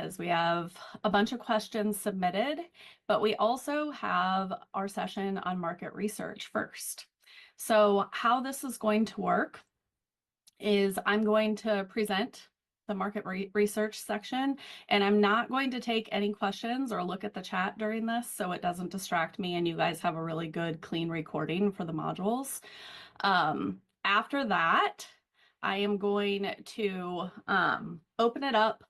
because we have a bunch of questions submitted, but we also have our session on market research first. So how this is going to work is I'm going to present the market research section, and I'm not going to take any questions or look at the chat during this so it doesn't distract me and you guys have a really good clean recording for the modules. After that, I am going to open it up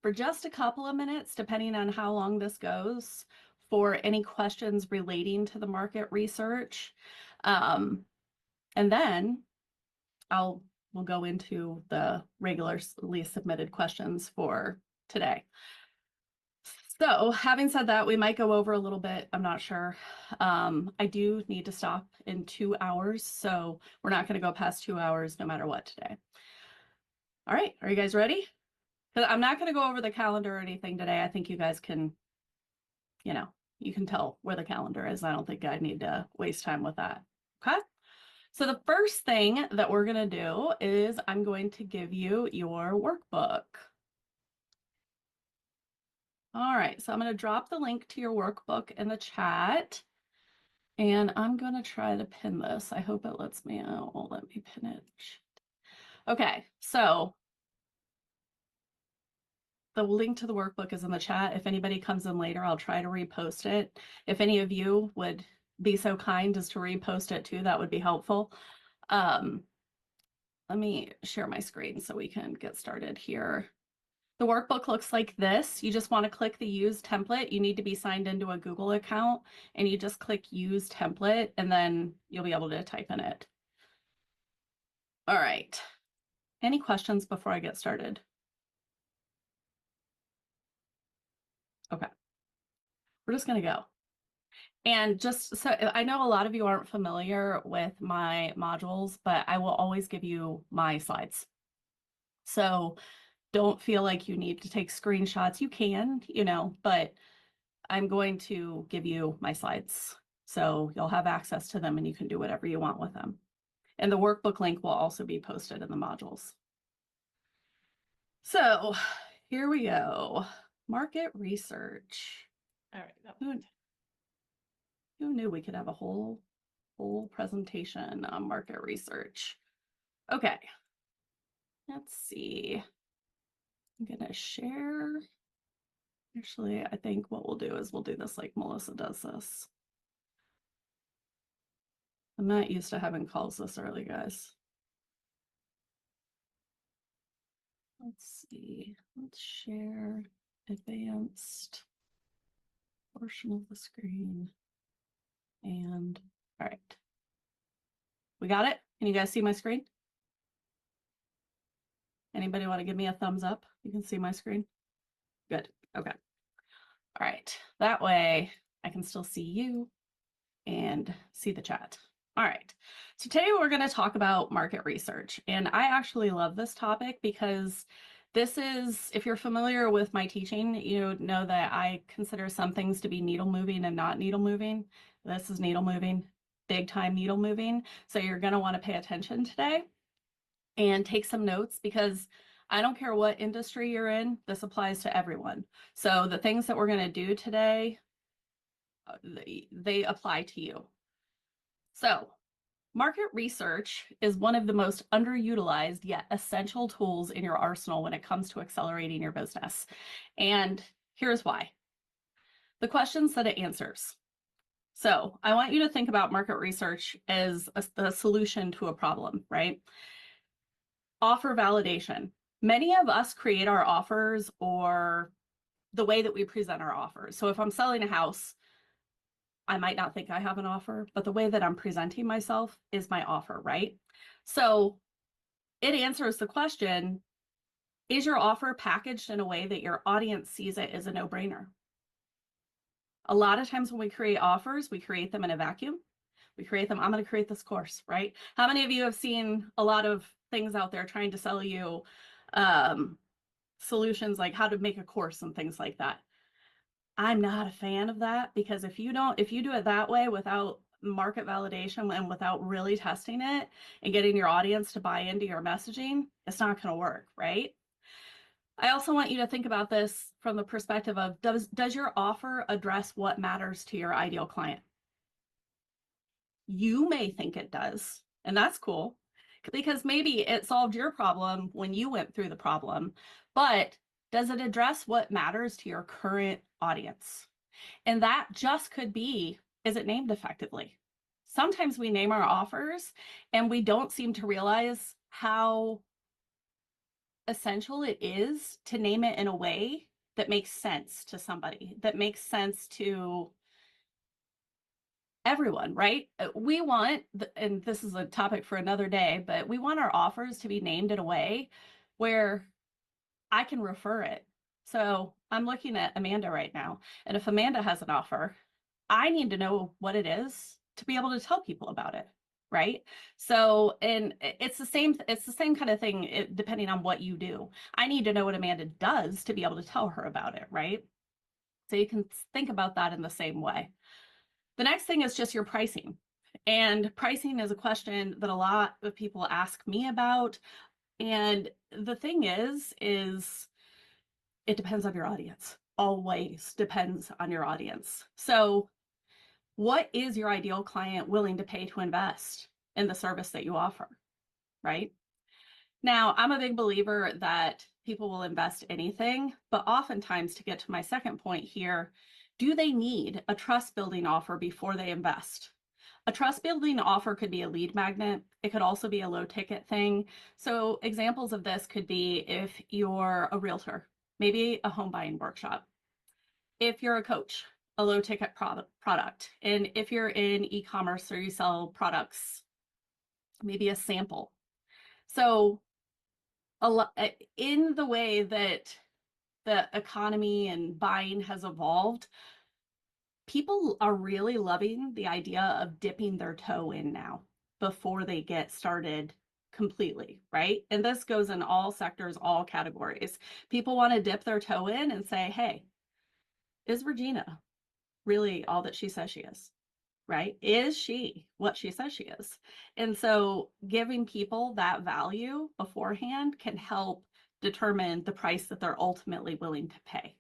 for just a couple of minutes, depending on how long this goes, for any questions relating to the market research. And then we'll go into the regularly submitted questions for today. So having said that, we might go over a little bit. I'm not sure. I do need to stop in 2 hours, so we're not going to go past 2 hours no matter what today. All right, are you guys ready? Because I'm not going to go over the calendar or anything today. I think you guys can, you can tell where the calendar is. I don't think I need to waste time with that. Okay. So the first thing that we're going to do is I'm going to give you your workbook. All right, so I'm going to drop the link to your workbook in the chat, and I'm going to try to pin this. I hope it lets me out. It won't let me pin it. Okay, so the link to the workbook is in the chat. If anybody comes in later, I'll try to repost it. If any of you would be so kind as to repost it too, that would be helpful. Let me share my screen so we can get started here. The workbook looks like this. You just want to click the use template. You need to be signed into a Google account, and you just click use template, and then you'll be able to type in it. All right. Any questions before I get started? Okay. We're just going to go. And just so I know a lot of you aren't familiar with my modules, but I will always give you my slides. So don't feel like you need to take screenshots. You can, but I'm going to give you my slides. So you'll have access to them and you can do whatever you want with them. And the workbook link will also be posted in the modules. So here we go. Market research. All right. Who knew we could have a whole presentation on market research? Okay. Let's see. I'm going to share. Actually, I think what we'll do is we'll do this like Melissa does this. I'm not used to having calls this early, guys. Let's see. Let's share advanced portion of the screen. And all right. We got it? Can you guys see my screen? Anybody want to give me a thumbs up? You can see my screen? Good. Okay. All right. That way I can still see you and see the chat. All right. So today we're going to talk about market research. And I actually love this topic because this is, if you're familiar with my teaching, you know that I consider some things to be needle moving and not needle moving. This is needle moving, big time needle moving. So you're going to want to pay attention today and take some notes because I don't care what industry you're in, this applies to everyone. So the things that we're going to do today, they apply to you. So market research is one of the most underutilized yet essential tools in your arsenal when it comes to accelerating your business. And here's why. The questions that it answers. So I want you to think about market research as a solution to a problem, right? Offer validation. Many of us create our offers or the way that we present our offers. So if I'm selling a house, I might not think I have an offer, but the way that I'm presenting myself is my offer, right? So it answers the question, is your offer packaged in a way that your audience sees it as a no-brainer? A lot of times when we create offers, we create them in a vacuum. We create them, I'm going to create this course, right? How many of you have seen a lot of things out there trying to sell you solutions like how to make a course and things like that? I'm not a fan of that because if you do it that way without market validation and without really testing it and getting your audience to buy into your messaging, it's not going to work, right? I also want you to think about this from the perspective of, does your offer address what matters to your ideal client? You may think it does, and that's cool, because maybe it solved your problem when you went through the problem, but does it address what matters to your current audience? And that just could be, is it named effectively? Sometimes we name our offers and we don't seem to realize how essential it is to name it in a way that makes sense to somebody, that makes sense to everyone, right? We want, and this is a topic for another day, but we want our offers to be named in a way where I can refer it. So I'm looking at Amanda right now, and if Amanda has an offer, I need to know what it is to be able to tell people about it, right? So, and it's the same kind of thing depending on what you do. I need to know what Amanda does to be able to tell her about it, right? So you can think about that in the same way. The next thing is just your pricing. And pricing is a question that a lot of people ask me about. And the thing is it depends on your audience. Always depends on your audience. So what is your ideal client willing to pay to invest in the service that you offer, right? Now, I'm a big believer that people will invest anything, but oftentimes, to get to my second point here, do they need a trust building offer before they invest? A trust building offer could be a lead magnet. It could also be a low ticket thing. So examples of this could be if you're a realtor, maybe a home buying workshop. If you're a coach, a low ticket product. And if you're in e-commerce or you sell products, maybe a sample. So a lot in the way that the economy and buying has evolved, people are really loving the idea of dipping their toe in now before they get started completely, right? And this goes in all sectors, all categories. People want to dip their toe in and say, hey, is Regina really all that she says she is? Right? Is she what she says she is? And so giving people that value beforehand can help determine the price that they're ultimately willing to pay.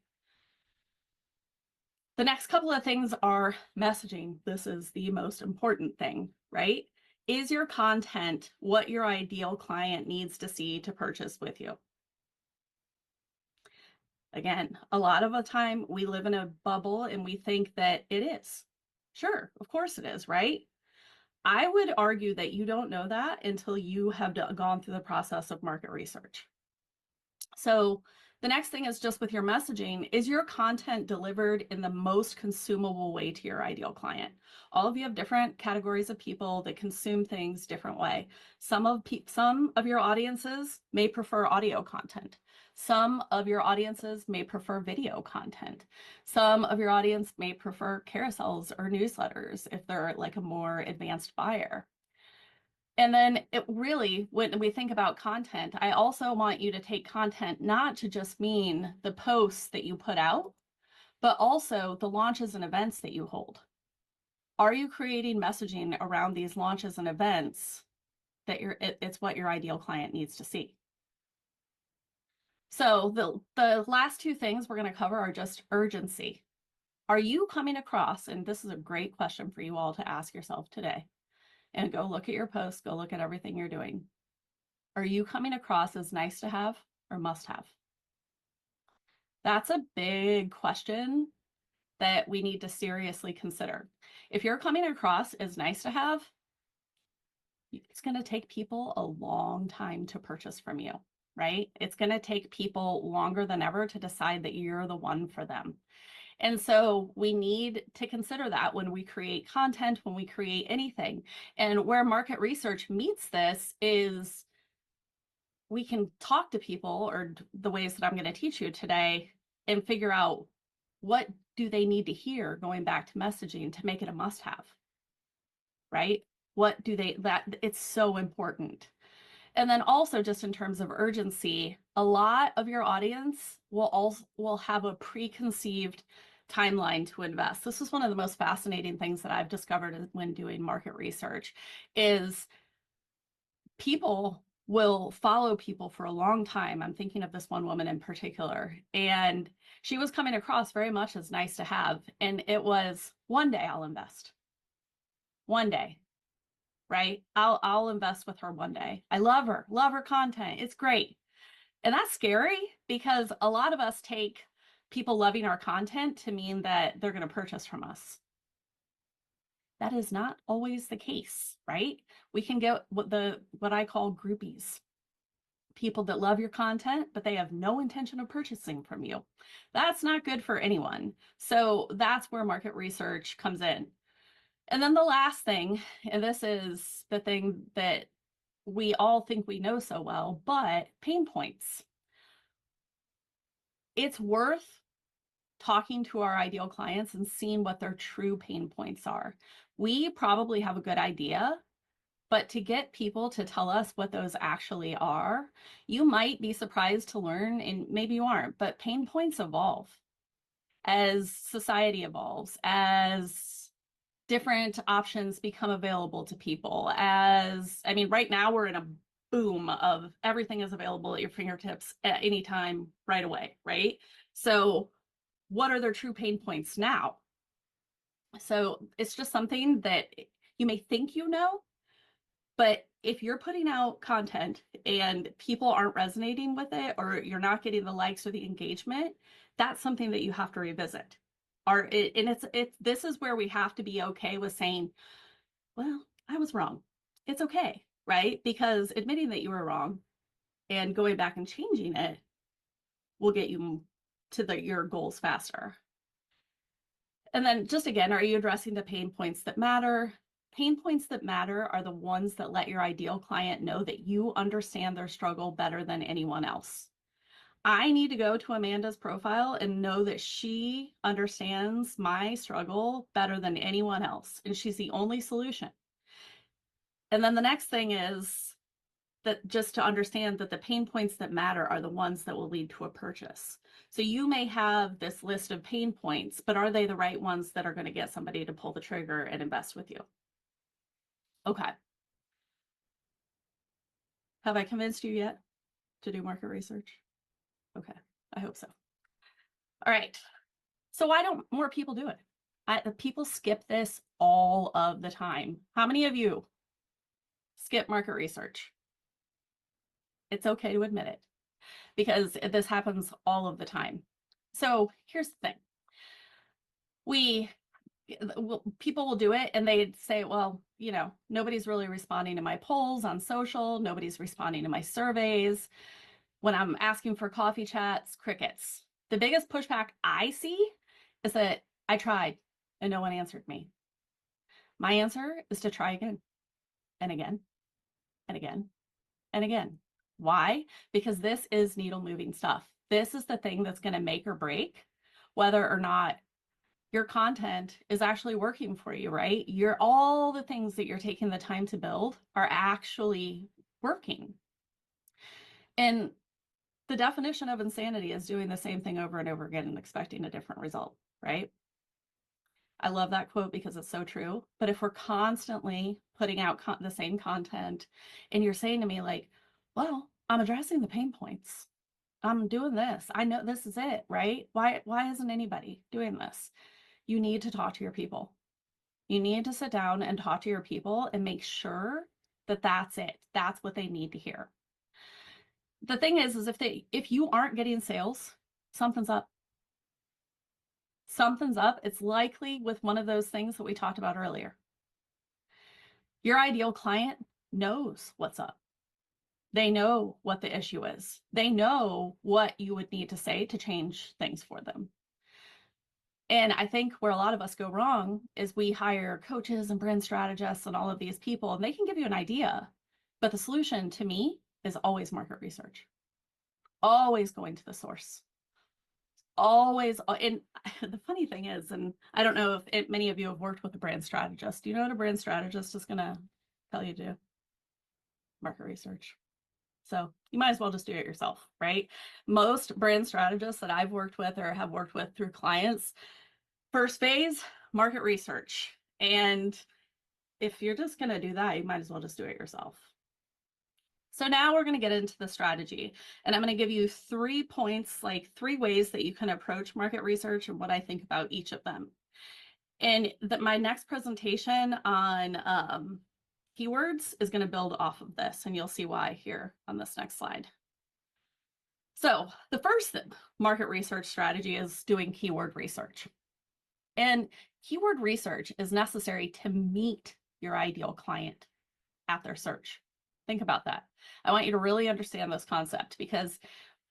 The next couple of things are messaging. This is the most important thing, right? Is your content what your ideal client needs to see to purchase with you? Again, a lot of the time we live in a bubble and we think that it is. Sure, of course it is, right? I would argue that you don't know that until you have gone through the process of market research. So the next thing is just with your messaging, is your content delivered in the most consumable way to your ideal client? All of you have different categories of people that consume things different way. Some of your audiences may prefer audio content. Some of your audiences may prefer video content. Some of your audience may prefer carousels or newsletters if they're like a more advanced buyer. And then it really, when we think about content, I also want you to take content not to just mean the posts that you put out, but also the launches and events that you hold. Are you creating messaging around these launches and events that it's what your ideal client needs to see? So the last two things we're going to cover are just urgency. Are you coming across, and this is a great question for you all to ask yourself today, and go look at your posts, go look at everything you're doing. Are you coming across as nice to have or must have? That's a big question that we need to seriously consider. If you're coming across as nice to have, it's going to take people a long time to purchase from you, right? It's going to take people longer than ever to decide that you're the one for them. And so we need to consider that when we create content, when we create anything. And where market research meets this is we can talk to people, or the ways that I'm going to teach you today, and figure out what do they need to hear going back to messaging to make it a must-have, right? What do they, that it's so important. And then also just in terms of urgency, a lot of your audience will have a preconceived timeline to invest. This is one of the most fascinating things that I've discovered when doing market research is people will follow people for a long time. I'm thinking of this one woman in particular, and she was coming across very much as nice to have. And it was, one day I'll invest. One day, right? I'll invest with her one day. I love her content. It's great. And that's scary because a lot of us take people loving our content to mean that they're going to purchase from us. That is not always the case, right? We can get what I call groupies. People that love your content, but they have no intention of purchasing from you. That's not good for anyone. So that's where market research comes in. And then the last thing, and this is the thing that we all think we know so well, but pain points. It's worth talking to our ideal clients and seeing what their true pain points are. We probably have a good idea, but to get people to tell us what those actually are, you might be surprised to learn, and maybe you aren't, but pain points evolve as society evolves, as different options become available to people. I mean, right now we're in a boom of everything is available at your fingertips at any time, right away, right? So what are their true pain points now? So it's just something that you may think you know, but if you're putting out content and people aren't resonating with it, or you're not getting the likes or the engagement, that's something that you have to revisit. And this is where we have to be okay with saying, well, I was wrong. It's okay, right? Because admitting that you were wrong and going back and changing it will get you to your goals faster. And then just again, are you addressing the pain points that matter? Pain points that matter are the ones that let your ideal client know that you understand their struggle better than anyone else. I need to go to Amanda's profile and know that she understands my struggle better than anyone else, and she's the only solution. And then the next thing is that just to understand that the pain points that matter are the ones that will lead to a purchase. So you may have this list of pain points, but are they the right ones that are going to get somebody to pull the trigger and invest with you? Okay. Have I convinced you yet to do market research? Okay, I hope so. All right. So why don't more people do it? People skip this all of the time. How many of you skip market research? It's okay to admit it because this happens all of the time. So here's the thing. People will do it and they'd say, well, you know, nobody's really responding to my polls on social. Nobody's responding to my surveys. When I'm asking for coffee chats, crickets. The biggest pushback I see is that I tried and no one answered me. My answer is to try again and again and again and again. Why? Because this is needle moving stuff. This is the thing that's going to make or break whether or not your content is actually working for you, right? All the things that you're taking the time to build are actually working. And the definition of insanity is doing the same thing over and over again and expecting a different result, right? I love that quote because it's so true. But if we're constantly putting out the same content and you're saying to me like, well, I'm addressing the pain points. I'm doing this. I know this is it, right? Why isn't anybody doing this? You need to talk to your people. You need to sit down and talk to your people and make sure that that's it. That's what they need to hear. The thing is if you aren't getting sales, something's up. Something's up. It's likely with one of those things that we talked about earlier. Your ideal client knows what's up. They know what the issue is. They know what you would need to say to change things for them. And I think where a lot of us go wrong is we hire coaches and brand strategists and all of these people, and they can give you an idea. But the solution to me is always market research, always going to the source, always. And the funny thing is, and I don't know if many of you have worked with a brand strategist. Do you know what a brand strategist is going to tell you to do? Market research. So you might as well just do it yourself, right? Most brand strategists that I've worked with or have worked with through clients, first phase, market research. And if you're just going to do that, you might as well just do it yourself. So now we're going to get into the strategy, and I'm going to give you 3 points, like 3 ways that you can approach market research and what I think about each of them. And my next presentation on keywords is going to build off of this, and you'll see why here on this next slide. So the first market research strategy is doing keyword research. And keyword research is necessary to meet your ideal client at their search. Think about that. I want you to really understand this concept, because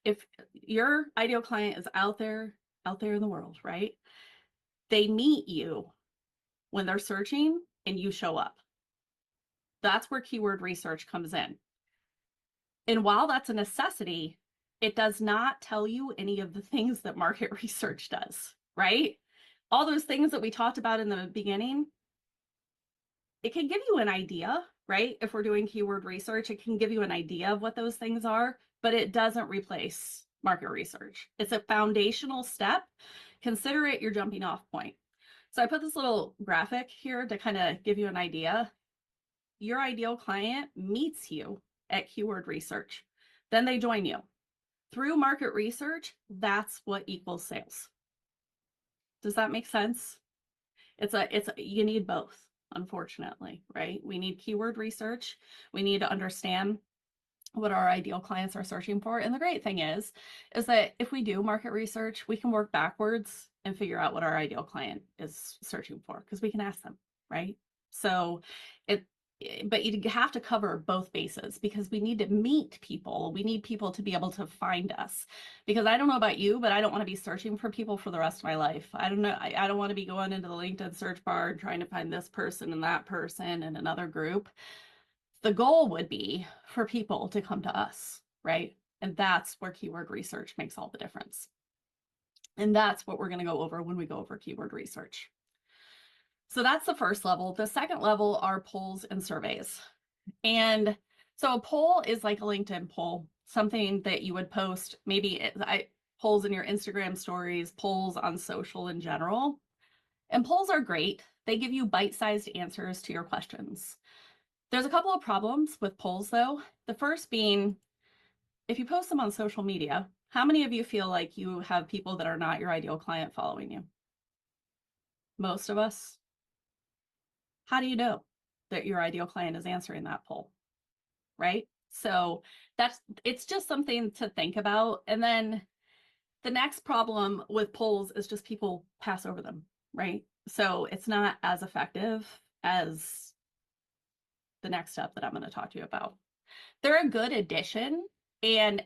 if your ideal client is out there in the world, right? They meet you when they're searching and you show up. That's where keyword research comes in. And while that's a necessity, it does not tell you any of the things that market research does, right? All those things that we talked about in the beginning, it can give you an idea, right? If we're doing keyword research, it can give you an idea of what those things are, but it doesn't replace market research. It's a foundational step. Consider it your jumping off point. So I put this little graphic here to kind of give you an idea. Your ideal client meets you at keyword research. Then they join you. Through market research, that's what equals sales. Does that make sense? You need both, unfortunately, right? We need keyword research. We need to understand what our ideal clients are searching for. And the great thing is that if we do market research, we can work backwards and figure out what our ideal client is searching for, because we can ask them, right? So but you have to cover both bases, because we need to meet people. We need people to be able to find us, because I don't know about you, but I don't want to be searching for people for the rest of my life. I don't know. I don't want to be going into the LinkedIn search bar and trying to find this person and that person and another group. The goal would be for people to come to us, right? And that's where keyword research makes all the difference. And that's what we're going to go over when we go over keyword research. So that's the first level. The second level are polls and surveys. And so a poll is like a LinkedIn poll, something that you would post, maybe polls in your Instagram stories, polls on social in general. And polls are great. They give you bite-sized answers to your questions. There's a couple of problems with polls, though. The first being, if you post them on social media, how many of you feel like you have people that are not your ideal client following you? Most of us. How do you know that your ideal client is answering that poll, right? So it's just something to think about. And then the next problem with polls is just people pass over them, right? So it's not as effective as the next step that I'm going to talk to you about. They're a good addition. And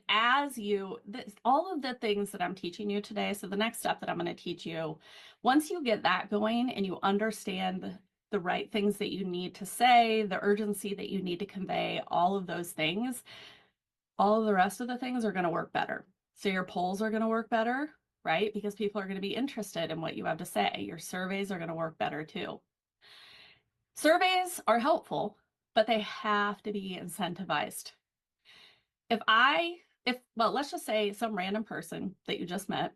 all of the things that I'm teaching you today, so the next step that I'm going to teach you, once you get that going and you understand the right things that you need to say, the urgency that you need to convey, all of those things, all of the rest of the things are going to work better. So your polls are going to work better, right? Because people are going to be interested in what you have to say. Your surveys are going to work better too. Surveys are helpful, but they have to be incentivized. Well, let's just say some random person that you just met,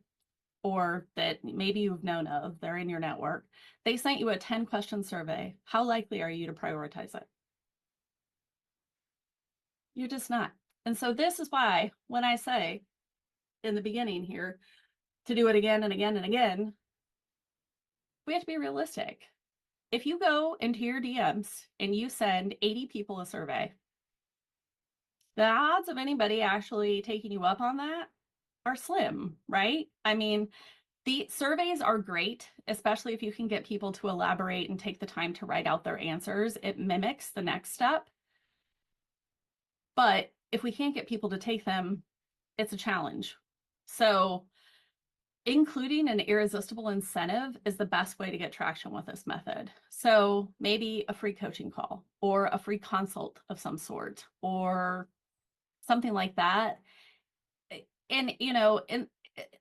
or that maybe you've known of, they're in your network, they sent you a 10-question survey. How likely are you to prioritize it? You're just not. And so this is why when I say in the beginning here to do it again and again and again, we have to be realistic. If you go into your DMs and you send 80 people a survey, the odds of anybody actually taking you up on that are slim, right? I mean, the surveys are great, especially if you can get people to elaborate and take the time to write out their answers. It mimics the next step. But if we can't get people to take them, it's a challenge. So including an irresistible incentive is the best way to get traction with this method. So maybe a free coaching call or a free consult of some sort or something like that. And, and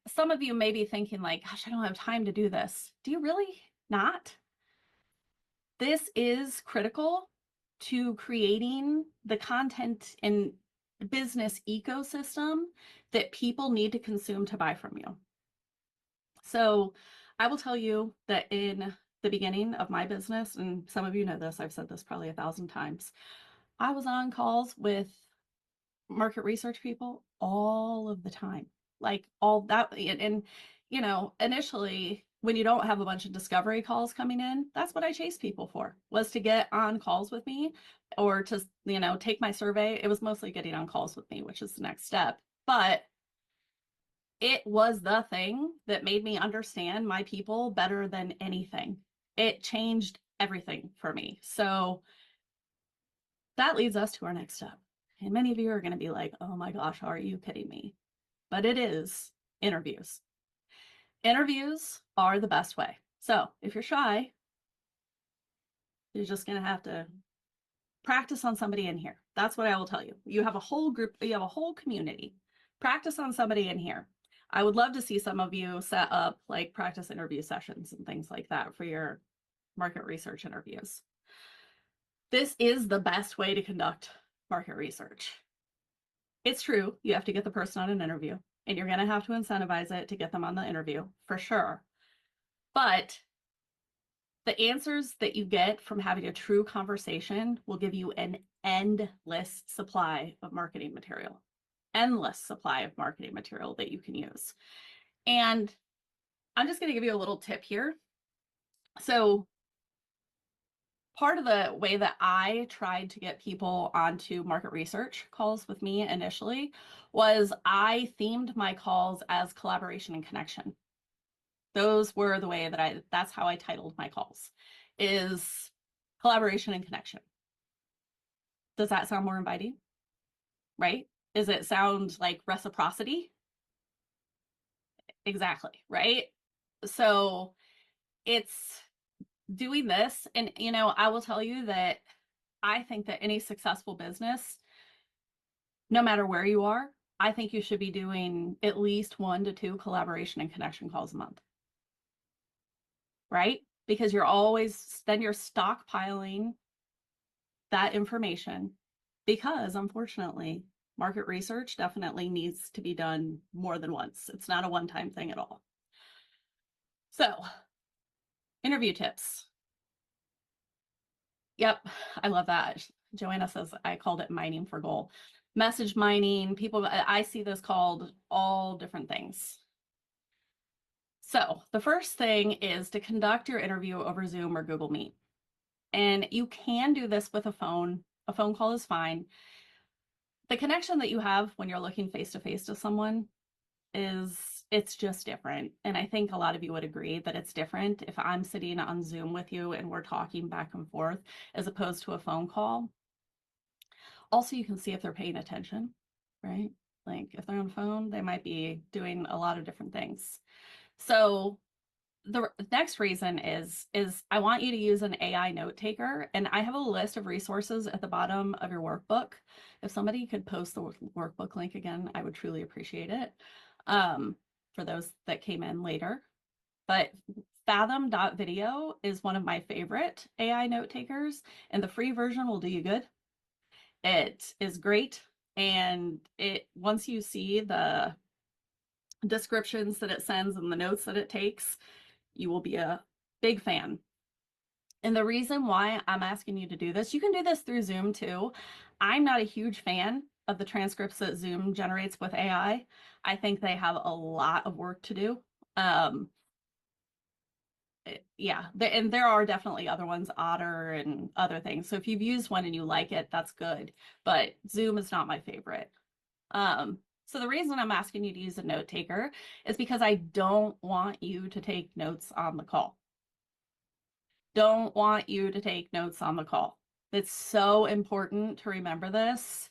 some of you may be thinking like, gosh, I don't have time to do this. Do you really not? This is critical to creating the content and business ecosystem that people need to consume to buy from you. So I will tell you that in the beginning of my business, and some of you know this, I've said this probably 1,000 times, I was on calls with market research people all of the time. Like all that, and you know, initially when you don't have a bunch of discovery calls coming in, that's what I chased people for, was to get on calls with me or to, you know, take my survey. It was mostly getting on calls with me, which is the next step. But it was the thing that made me understand my people better than anything. It changed everything for me. So that leads us to our next step. And many of you are going to be like, oh my gosh, are you kidding me? But it is interviews. Interviews are the best way. So if you're shy, you're just going to have to practice on somebody in here. That's what I will tell you. You have a whole group, you have a whole community. Practice on somebody in here. I would love to see some of you set up like practice interview sessions and things like that for your market research interviews. This is the best way to conduct market research. It's true, you have to get the person on an interview, and you're going to have to incentivize it to get them on the interview for sure. But the answers that you get from having a true conversation will give you an endless supply of marketing material, endless supply of marketing material that you can use. And I'm just going to give you a little tip here. So part of the way that I tried to get people onto market research calls with me initially was I themed my calls as collaboration and connection. Those were the way that that's how I titled my calls, is collaboration and connection. Does that sound more inviting? Right? Does it sound like reciprocity? Exactly, right? So it's doing this. And, you know, I will tell you that I think that any successful business, no matter where you are, I think you should be doing at least 1 to 2 collaboration and connection calls a month. Right? Because you're always, then you're stockpiling that information, because unfortunately, market research definitely needs to be done more than once. It's not a one-time thing at all. So, interview tips. Yep, I love that. Joanna says I called it mining for goal. Message mining, people, I see this called all different things. So the first thing is to conduct your interview over Zoom or Google Meet. And you can do this with a phone. A phone call is fine. The connection that you have when you're looking face to face to someone it's just different. And I think a lot of you would agree that it's different if I'm sitting on Zoom with you and we're talking back and forth as opposed to a phone call. Also, you can see if they're paying attention, right? Like if they're on the phone, they might be doing a lot of different things. So the next reason is I want you to use an AI note taker, and I have a list of resources at the bottom of your workbook. If somebody could post the workbook link again, I would truly appreciate it, for those that came in later. But Fathom.video is one of my favorite AI note takers, and the free version will do you good. It is great, and once you see the descriptions that it sends and the notes that it takes, you will be a big fan. And the reason why I'm asking you to do this, you can do this through Zoom too. I'm not a huge fan of the transcripts that Zoom generates with AI. I think they have a lot of work to do. Yeah, and there are definitely other ones, Otter and other things. So if you've used one and you like it, that's good. But Zoom is not my favorite. So the reason I'm asking you to use a note taker is because I don't want you to take notes on the call. Don't want you to take notes on the call. It's so important to remember this.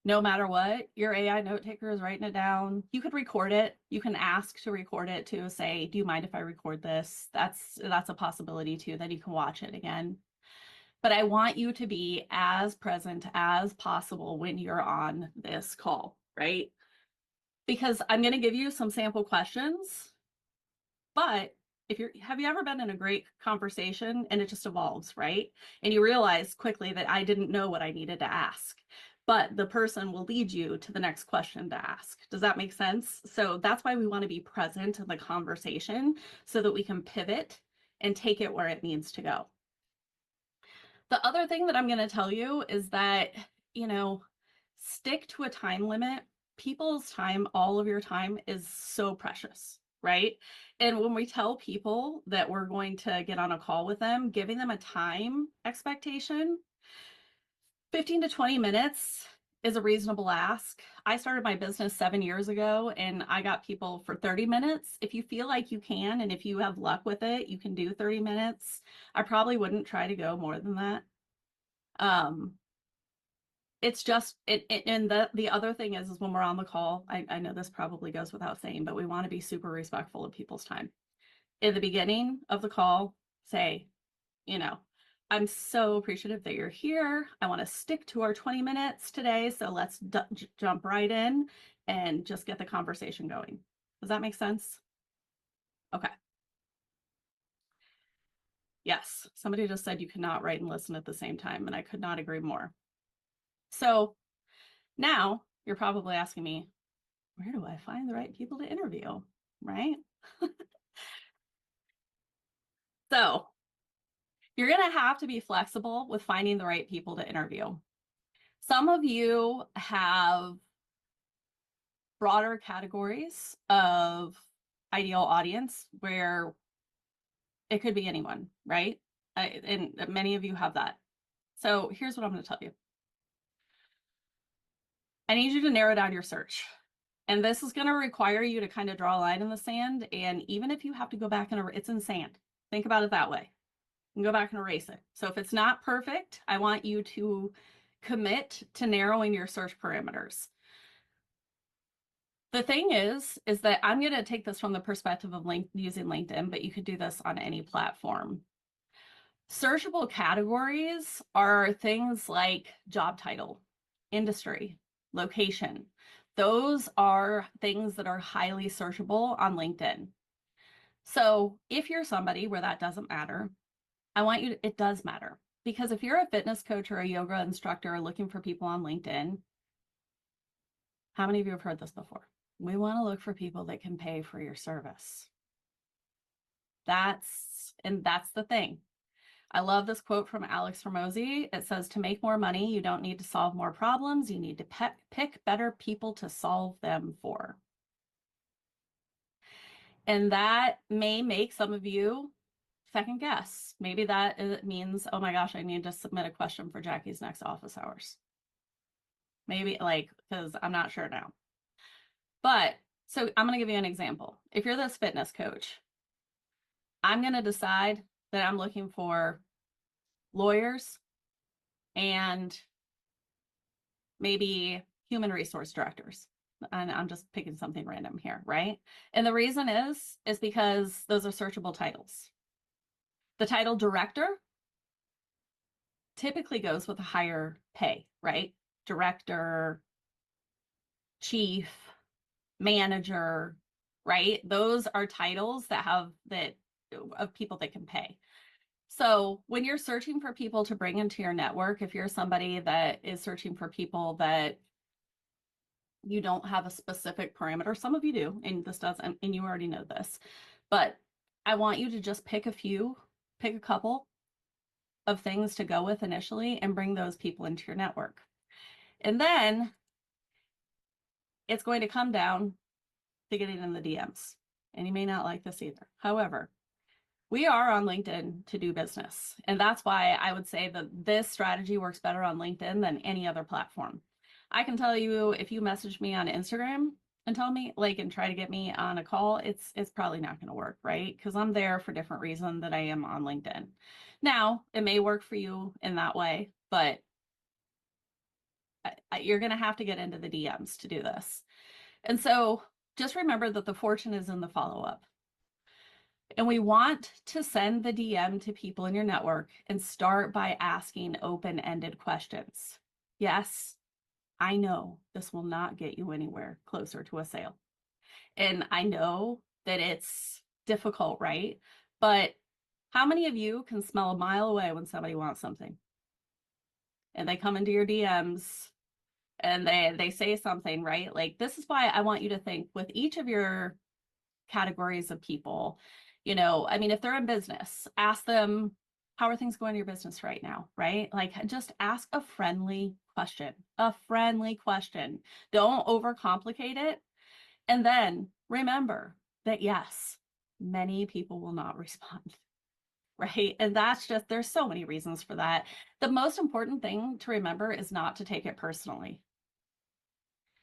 No matter what, your AI note taker is writing it down. You could record it. You can ask to record it to say, do you mind if I record this? That's a possibility too. Then you can watch it again. But I want you to be as present as possible when you're on this call, right? Because I'm going to give you some sample questions, but have you ever been in a great conversation and it just evolves, right? And you realize quickly that I didn't know what I needed to ask, but the person will lead you to the next question to ask. Does that make sense? So that's why we want to be present in the conversation so that we can pivot and take it where it needs to go. The other thing that I'm going to tell you is that, you know, stick to a time limit. People's time, all of your time, is so precious, right? And when we tell people that we're going to get on a call with them, giving them a time expectation, 15 to 20 minutes is a reasonable ask. I started my business 7 years ago and I got people for 30 minutes. If you feel like you can, and if you have luck with it, you can do 30 minutes. I probably wouldn't try to go more than that. It's just and the other thing is when we're on the call, I know this probably goes without saying, but we want to be super respectful of people's time. In the beginning of the call, say, you know, I'm so appreciative that you're here. I want to stick to our 20 minutes today, so let's jump right in and just get the conversation going. Does that make sense? Okay. Yes, somebody just said you cannot write and listen at the same time, and I could not agree more. So now you're probably asking me, where do I find the right people to interview, right? So you're going to have to be flexible with finding the right people to interview. Some of you have broader categories of ideal audience where it could be anyone, right? And many of you have that. So here's what I'm going to tell you. I need you to narrow down your search. And this is going to require you to kind of draw a line in the sand. And even if you have to go back and it's in sand, think about it that way. And go back and erase it. So if it's not perfect, I want you to commit to narrowing your search parameters. The thing is that I'm going to take this from the perspective of using LinkedIn, but you could do this on any platform. Searchable categories are things like job title, industry, location. Those are things that are highly searchable on LinkedIn. So if you're somebody where that doesn't matter, I want you to, it does matter. Because if you're a fitness coach or a yoga instructor looking for people on LinkedIn, how many of you have heard this before? We want to look for people that can pay for your service. That's the thing. I love this quote from Alex Hormozi. It says, to make more money, you don't need to solve more problems. You need to pick better people to solve them for. And that may make some of you second guess. Maybe that means, oh my gosh, I need to submit a question for Jackie's next office hours. Maybe because I'm not sure now. But so I'm going to give you an example. If you're this fitness coach, I'm going to decide that I'm looking for lawyers and maybe human resource directors. And I'm just picking something random here, right? And the reason is because those are searchable titles. The title director typically goes with a higher pay, right? Director, chief, manager, right? Those are titles that have of people that can pay. So when you're searching for people to bring into your network, if you're somebody that is searching for people that you don't have a specific parameter, some of you do, and this doesn't, and you already know this, but I want you to just pick a couple of things to go with initially and bring those people into your network. And then it's going to come down to getting in the DMs. And you may not like this either. However, we are on LinkedIn to do business. And that's why I would say that this strategy works better on LinkedIn than any other platform. I can tell you, if you message me on Instagram and tell me, and try to get me on a call, it's probably not going to work, right? Because I'm there for different reason than I am on LinkedIn. Now, it may work for you in that way, but you're going to have to get into the DMs to do this. And so just remember that the fortune is in the follow-up. And we want to send the DM to people in your network and start by asking open-ended questions. Yes, I know this will not get you anywhere closer to a sale. And I know that it's difficult, right? But how many of you can smell a mile away when somebody wants something? And they come into your DMs and they say something, right? This is why I want you to think with each of your categories of people, if they're in business, ask them, how are things going in your business right now, right? Like just ask a friendly question, a friendly question. Don't overcomplicate it. And then remember that yes, many people will not respond, right? And that's just, there's so many reasons for that. The most important thing to remember is not to take it personally.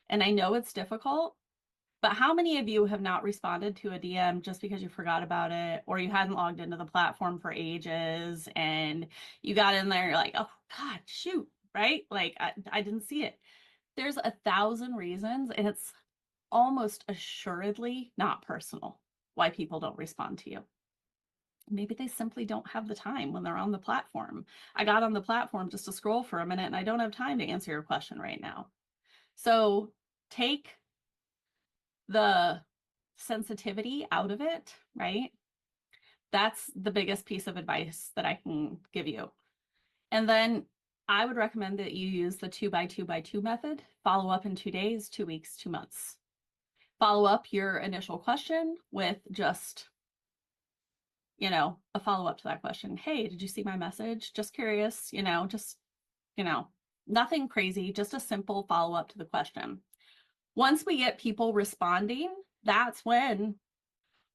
And I know it's difficult, but how many of you have not responded to a DM just because you forgot about it, or you hadn't logged into the platform for ages and you got in there, you're like, oh God, shoot, right? Like I didn't see it. There's 1,000 reasons, and it's almost assuredly not personal why people don't respond to you. Maybe they simply don't have the time when they're on the platform. I got on the platform just to scroll for a minute and I don't have time to answer your question right now. So take the sensitivity out of it, right? That's the biggest piece of advice that I can give you. And then I would recommend that you use the 2x2x2 method. Follow up in 2 days, 2 weeks, 2 months. Follow up your initial question with just, you know, a follow up to that question. Hey, did you see my message? Just curious, just, nothing crazy, just a simple follow up to the question. Once we get people responding, that's when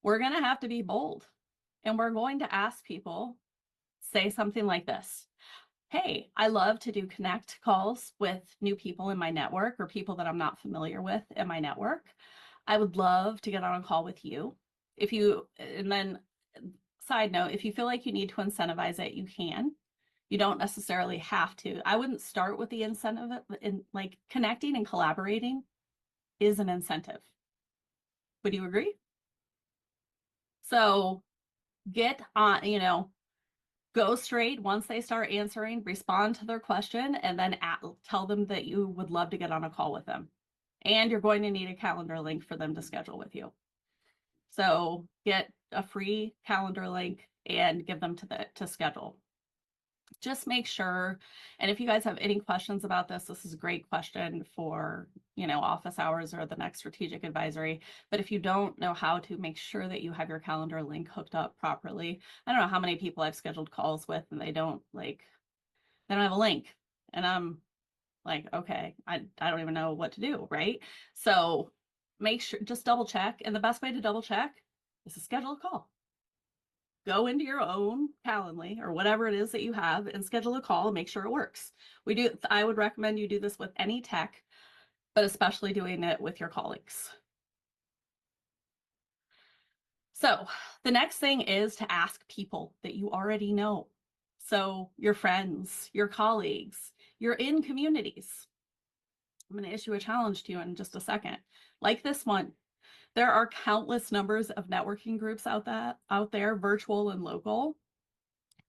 we're going to have to be bold. And we're going to ask people, say something like this. Hey, I love to do connect calls with new people in my network or people that I'm not familiar with in my network. I would love to get on a call with you. And then side note, if you feel like you need to incentivize it, you can. You don't necessarily have to. I wouldn't start with the incentive in like connecting and collaborating is an incentive. Would you agree? So get on, go straight once they start answering, respond to their question, and then tell them that you would love to get on a call with them. And you're going to need a calendar link for them to schedule with you. So get a free calendar link and give them to schedule. Just make sure, and if you guys have any questions about this is a great question for, office hours or the next strategic advisory. But if you don't know how to make sure that you have your calendar link hooked up properly, I don't know how many people I've scheduled calls with and they don't have a link. And I'm like, okay, I don't even know what to do, right? So make sure, just double check. And the best way to double check is to schedule a call. Go into your own Calendly or whatever it is that you have and schedule a call and make sure it works. I would recommend you do this with any tech, but especially doing it with your colleagues. So the next thing is to ask people that you already know. So your friends, your colleagues, you're in communities. I'm going to issue a challenge to you in just a second. Like this one, there are countless numbers of networking groups out there, virtual and local.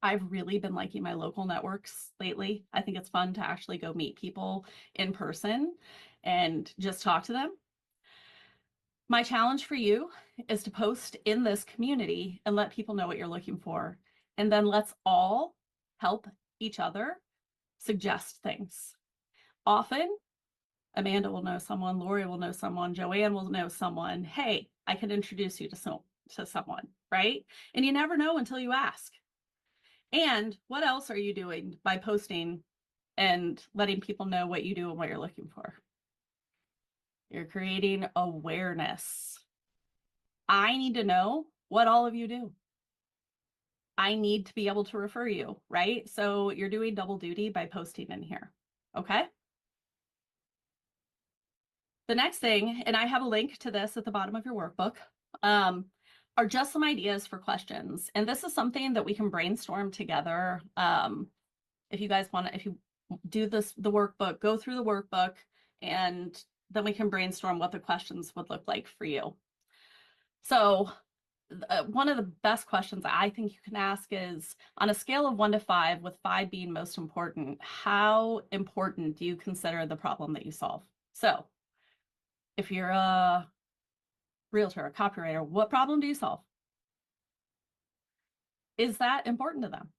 I've really been liking my local networks lately. I think it's fun to actually go meet people in person and just talk to them. My challenge for you is to post in this community and let people know what you're looking for. And then let's all help each other suggest things. Often, Amanda will know someone, Lori will know someone, Joanne will know someone. Hey, I can introduce you to someone, right? And you never know until you ask. And what else are you doing by posting and letting people know what you do and what you're looking for? You're creating awareness. I need to know what all of you do. I need to be able to refer you, right? So you're doing double duty by posting in here, okay? The next thing, and I have a link to this at the bottom of your workbook, are just some ideas for questions. And this is something that we can brainstorm together. If you guys want to, if you do the workbook, go through the workbook, and then we can brainstorm what the questions would look like for you. So one of the best questions I think you can ask is, on a scale of 1 to 5, with 5 being most important, how important do you consider the problem that you solve? So if you're a realtor, a copywriter, what problem do you solve? Is that important to them?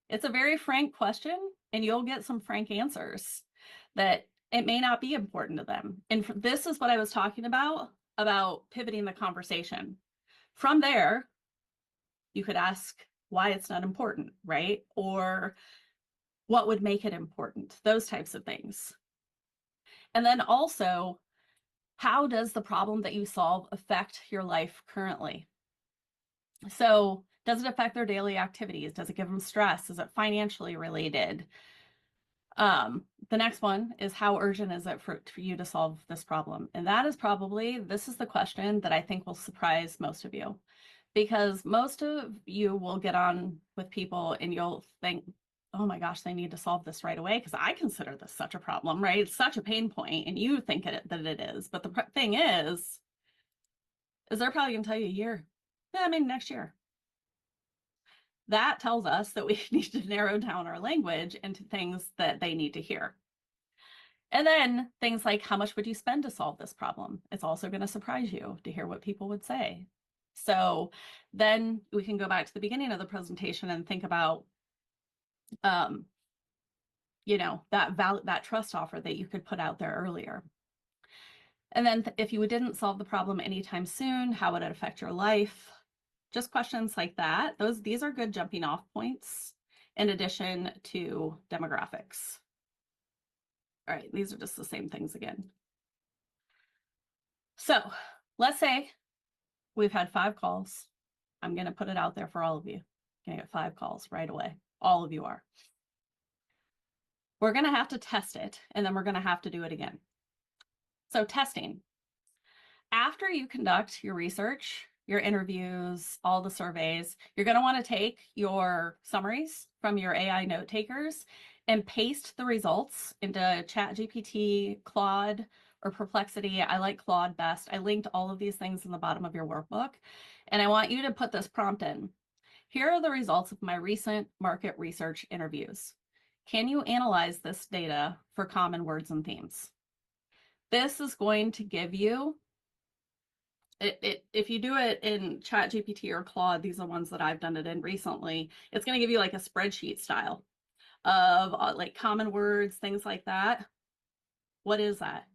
It's a very frank question, and you'll get some frank answers that it may not be important to them. And this is what I was talking about pivoting the conversation. From there, you could ask why it's not important, right? Or what would make it important, those types of things. And then also, how does the problem that you solve affect your life currently? So does it affect their daily activities? Does it give them stress? Is it financially related? The next one is, how urgent is it for you to solve this problem? And that is probably, this is the question that I think will surprise most of you, because most of you will get on with people and you'll think, oh my gosh, they need to solve this right away because I consider this such a problem, right? It's such a pain point, and you think that it is. But the thing is they're probably going to tell you a year. Yeah, I mean, next year. That tells us that we need to narrow down our language into things that they need to hear. And then things like, how much would you spend to solve this problem? It's also going to surprise you to hear what people would say. So then we can go back to the beginning of the presentation and think about, you know, that trust offer that you could put out there earlier. And then if you didn't solve the problem anytime soon, how would it affect your life? Just questions like that. These are good jumping off points in addition to demographics. All right, these are just the same things again. So let's say we've had 5 calls. I'm going to put it out there for all of you. You're going to get 5 calls right away. All of you are. We're going to have to test it, and then we're going to have to do it again. So testing. After you conduct your research, your interviews, all the surveys, you're going to want to take your summaries from your AI note takers and paste the results into ChatGPT, Claude, or Perplexity. I like Claude best. I linked all of these things in the bottom of your workbook, and I want you to put this prompt in. Here are the results of my recent market research interviews. Can you analyze this data for common words and themes? This is going to give you, if you do it in ChatGPT or Claude, these are the ones that I've done it in recently, it's going to give you like a spreadsheet style of like common words, things like that. What is that?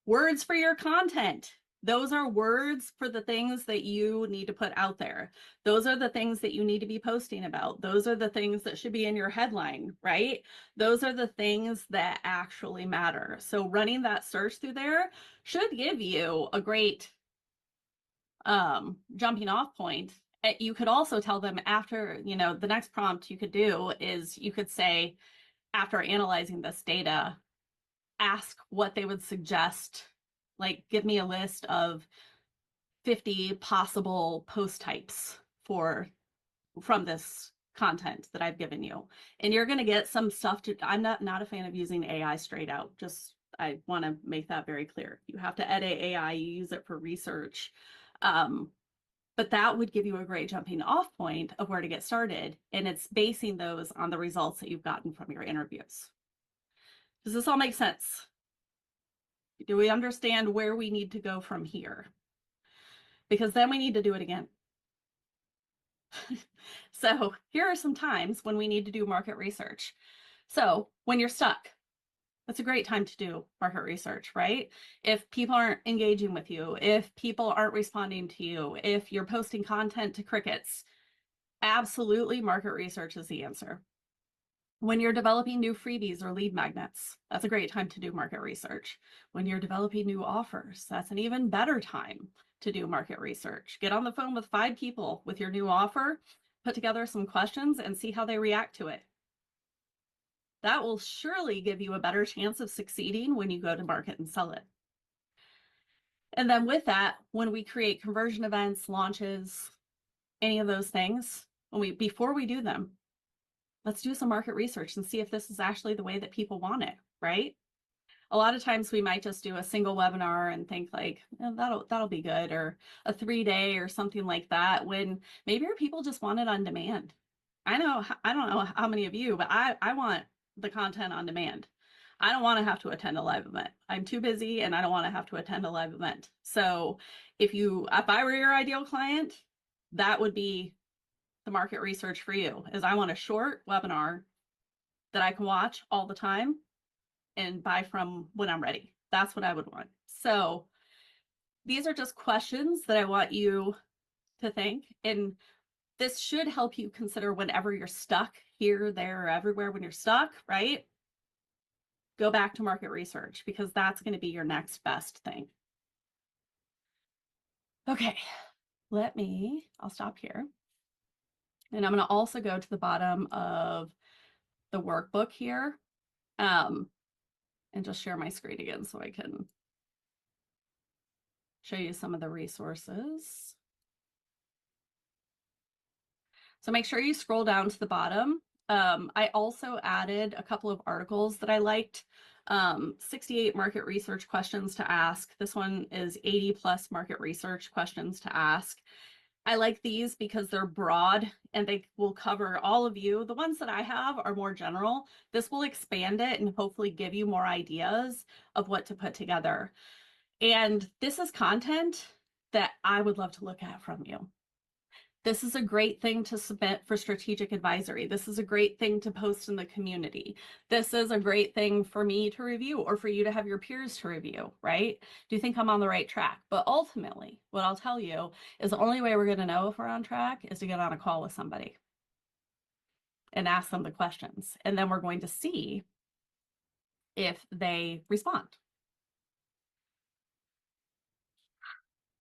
Words for your content. Those are words for the things that you need to put out there. Those are the things that you need to be posting about. Those are the things that should be in your headline, right? Those are the things that actually matter. So running that search through there should give you a great jumping off point. You could also tell them after, you know, the next prompt you could do is you could say, after analyzing this data, ask what they would suggest. Like, give me a list of 50 possible post types from this content that I've given you. And you're going to get some stuff I'm not a fan of using AI straight out. Just, I want to make that very clear. You have to edit AI, you use it for research. But that would give you a great jumping off point of where to get started. And it's basing those on the results that you've gotten from your interviews. Does this all make sense? Do we understand where we need to go from here? Because then we need to do it again. So here are some times when we need to do market research. So when you're stuck, that's a great time to do market research, right? If people aren't engaging with you, if people aren't responding to you, if you're posting content to crickets, absolutely market research is the answer. When you're developing new freebies or lead magnets, that's a great time to do market research. When you're developing new offers, that's an even better time to do market research. Get on the phone with 5 people with your new offer, put together some questions, and see how they react to it. That will surely give you a better chance of succeeding when you go to market and sell it. And then with that, when we create conversion events, launches, any of those things, before we do them, let's do some market research and see if this is actually the way that people want it, right? A lot of times we might just do a single webinar and think like, oh, that'll be good, or a 3-day or something like that, when maybe our people just want it on demand. I don't know how many of you, but I want the content on demand. I don't want to have to attend a live event. I'm too busy and I don't want to have to attend a live event. So if I were your ideal client, that would be the market research for you, is I want a short webinar that I can watch all the time and buy from when I'm ready. That's what I would want. So these are just questions that I want you to think. And this should help you consider whenever you're stuck here, there, or everywhere. When you're stuck, right? Go back to market research, because that's going to be your next best thing. Okay, I'll stop here. And I'm going to also go to the bottom of the workbook here, and just share my screen again so I can show you some of the resources. So make sure you scroll down to the bottom. I also added a couple of articles that I liked. 68 market research questions to ask. This one is 80 plus market research questions to ask. I like these because they're broad and they will cover all of you. The ones that I have are more general. This will expand it and hopefully give you more ideas of what to put together. And this is content that I would love to look at from you. This is a great thing to submit for strategic advisory. This is a great thing to post in the community. This is a great thing for me to review, or for you to have your peers to review, right? Do you think I'm on the right track? But ultimately, what I'll tell you is the only way we're going to know if we're on track is to get on a call with somebody and ask them the questions. And then we're going to see if they respond.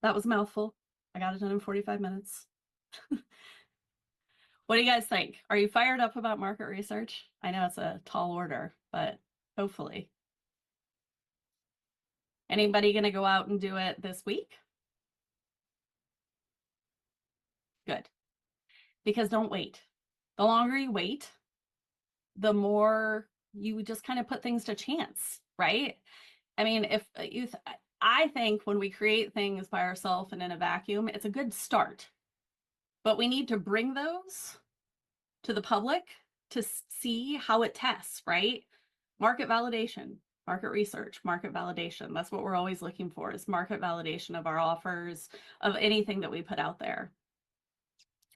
That was a mouthful. I got it done in 45 minutes. What do you guys think? Are you fired up about market research? I know it's a tall order, but hopefully. Anybody going to go out and do it this week? Good. Because don't wait. The longer you wait, the more you just kind of put things to chance, right? I mean, I think when we create things by ourselves and in a vacuum, it's a good start. But we need to bring those to the public to see how it tests, right? Market validation, market research, market validation. That's what we're always looking for, is market validation of our offers, of anything that we put out there.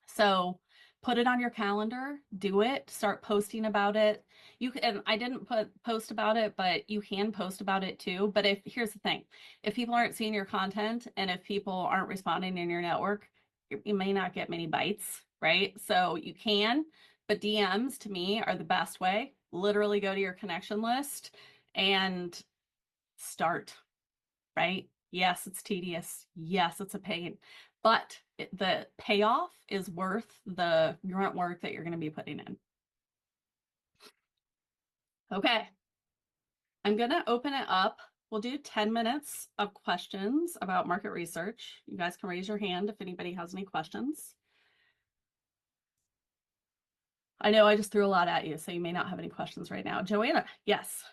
So put it on your calendar, do it, start posting about it. You can, and I didn't post about it, but you can post about it too. But here's the thing, if people aren't seeing your content and if people aren't responding in your network, you may not get many bites, right? So you can, but DMs to me are the best way. Literally go to your connection list and start, right? Yes, it's tedious. Yes, it's a pain, but the payoff is worth the grunt work that you're going to be putting in. Okay, I'm going to open it up. We'll do 10 minutes of questions about market research. You guys can raise your hand if anybody has any questions. I know I just threw a lot at you, so you may not have any questions right now. Joanna, yes.